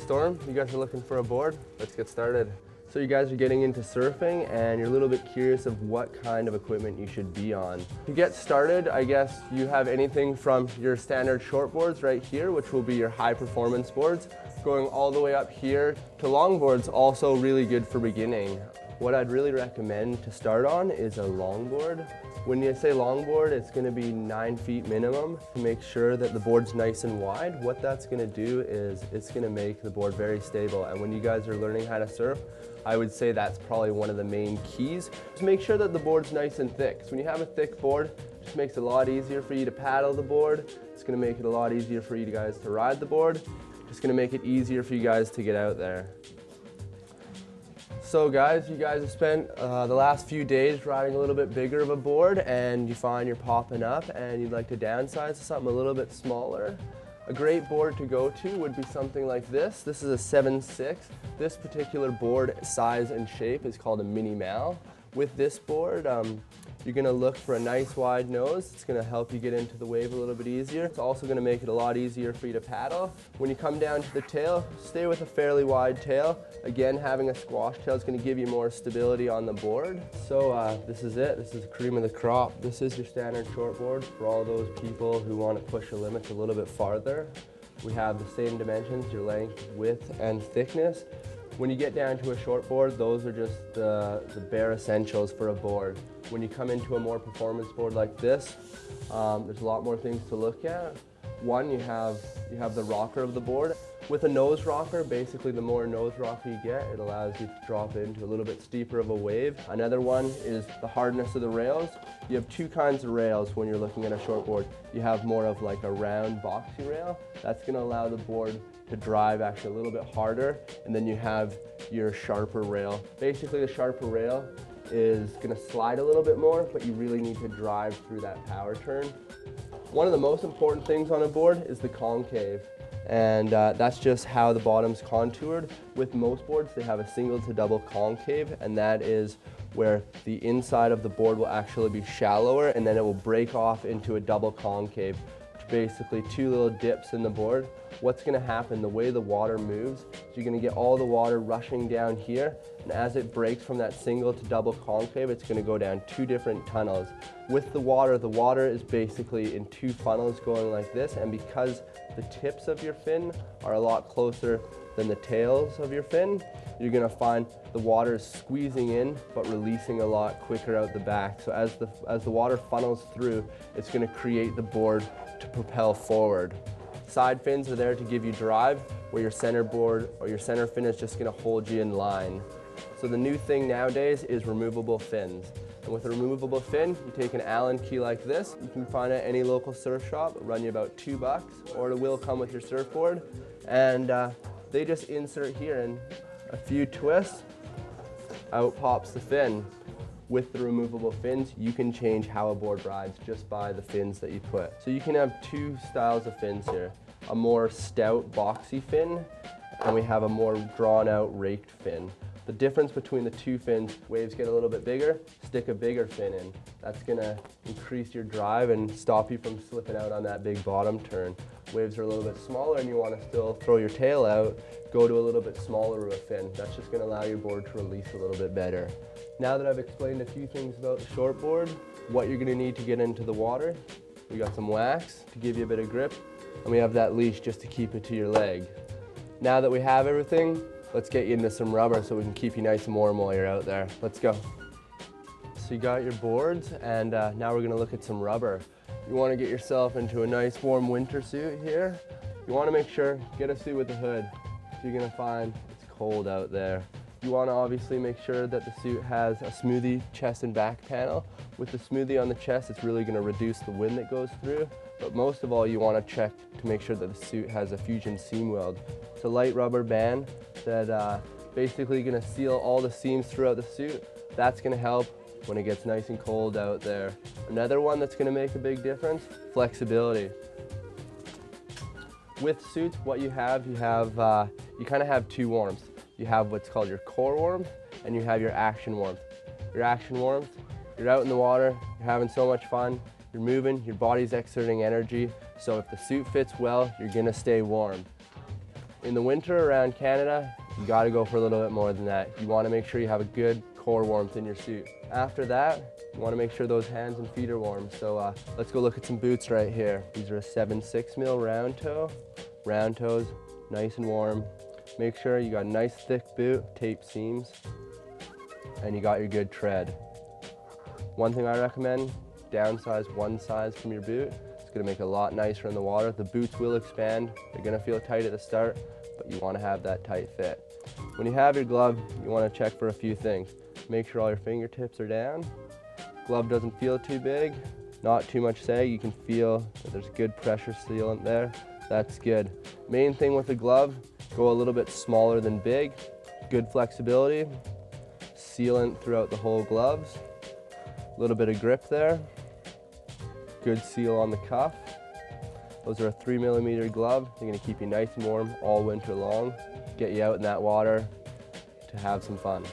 Storm. You guys are looking for a board? Let's get started. So you guys are getting into surfing and you're a little bit curious of what kind of equipment you should be on. To get started, I guess you have anything from your standard shortboards right here, which will be your high performance boards, going all the way up here to longboards, also really good for beginning. What I'd really recommend to start on is a longboard. When you say longboard, it's going to be 9 feet minimum to make sure that the board's nice and wide. What that's going to do is it's going to make the board very stable. And when you guys are learning how to surf, I would say that's probably one of the main keys. Just make sure that the board's nice and thick. So when you have a thick board, it just makes it a lot easier for you to paddle the board. It's going to make it a lot easier for you guys to ride the board. It's going to make it easier for you guys to get out there. So guys, you guys have spent the last few days riding a little bit bigger of a board and you find you're popping up and you'd like to downsize to something a little bit smaller. A great board to go to would be something like this. This is a 7.6. This particular board size and shape is called a mini mal. With this board, you're going to look for a nice wide nose. It's going to help you get into the wave a little bit easier. It's also going to make it a lot easier for you to paddle. When you come down to the tail, stay with a fairly wide tail. Again, having a squash tail is going to give you more stability on the board. So this is it. This is the cream of the crop. This is your standard shortboard for all those people who want to push the limits a little bit farther. We have the same dimensions, your length, width, and thickness. When you get down to a shortboard, those are just the bare essentials for a board. When you come into a more performance board like this, there's a lot more things to look at. One, you have the rocker of the board. With a nose rocker, basically the more nose rocker you get, it allows you to drop into a little bit steeper of a wave. Another one is the hardness of the rails. You have two kinds of rails when you're looking at a shortboard. You have more of like a round boxy rail. That's going to allow the board to drive actually a little bit harder, and then you have your sharper rail. Basically the sharper rail is going to slide a little bit more, but you really need to drive through that power turn. One of the most important things on a board is the concave, and that's just how the bottom's contoured. With most boards, they have a single to double concave, and that is where the inside of the board will actually be shallower, and then it will break off into a double concave, which basically two little dips in the board. What's going to happen, the way the water moves, is you're going to get all the water rushing down here, and as it breaks from that single to double concave, it's going to go down two different tunnels. With the water is basically in two funnels going like this, and because the tips of your fin are a lot closer than the tails of your fin, you're going to find the water is squeezing in but releasing a lot quicker out the back. So as the water funnels through, it's going to create the board to propel forward. Side fins are there to give you drive, where your center board or your center fin is just going to hold you in line. So the new thing nowadays is removable fins. And with a removable fin, you take an Allen key like this. You can find it at any local surf shop. It'll run you about $2, or it will come with your surfboard. And they just insert here, and a few twists, out pops the fin. With the removable fins, you can change how a board rides just by the fins that you put. So you can have two styles of fins here. A more stout, boxy fin, and we have a more drawn out, raked fin. The difference between the two fins, waves get a little bit bigger, stick a bigger fin in. That's gonna increase your drive and stop you from slipping out on that big bottom turn. Waves are a little bit smaller and you wanna still throw your tail out, go to a little bit smaller of a fin. That's just gonna allow your board to release a little bit better. Now that I've explained a few things about the shortboard, what you're gonna need to get into the water, we got some wax to give you a bit of grip, and we have that leash just to keep it to your leg. Now that we have everything, let's get you into some rubber so we can keep you nice and warm while you're out there. Let's go. So you got your boards, and now we're gonna look at some rubber. You wanna get yourself into a nice warm winter suit here. You wanna make sure, get a suit with a hood. So you're gonna find it's cold out there. You want to obviously make sure that the suit has a smoothie chest and back panel. With the smoothie on the chest, it's really going to reduce the wind that goes through. But most of all, you want to check to make sure that the suit has a fusion seam weld. It's a light rubber band that basically going to seal all the seams throughout the suit. That's going to help when it gets nice and cold out there. Another one that's going to make a big difference, flexibility. With suits, what you kind of have two warmths. You have what's called your core warmth, and you have your action warmth. Your action warmth, you're out in the water, you're having so much fun, you're moving, your body's exerting energy, so if the suit fits well, you're gonna stay warm. In the winter around Canada, you gotta go for a little bit more than that. You wanna make sure you have a good core warmth in your suit. After that, you wanna make sure those hands and feet are warm. So let's go look at some boots right here. These are a 7/6 mil round toe. Round toes, nice and warm. Make sure you got a nice thick boot, tape seams, and you got your good tread. One thing I recommend, downsize one size from your boot. It's gonna make it a lot nicer in the water. The boots will expand. They're gonna feel tight at the start, but you wanna have that tight fit. When you have your glove, you wanna check for a few things. Make sure all your fingertips are down. Glove doesn't feel too big, not too much sag. You can feel that there's good pressure sealant there. That's good. Main thing with the glove, go a little bit smaller than big. Good flexibility. Sealant throughout the whole gloves. A little bit of grip there. Good seal on the cuff. Those are a 3mm glove. They're gonna keep you nice and warm all winter long. Get you out in that water to have some fun.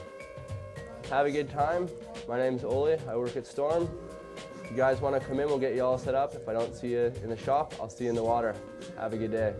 Have a good time. My name's Ole, I work at Storm. If you guys wanna come in, we'll get you all set up. If I don't see you in the shop, I'll see you in the water. Have a good day.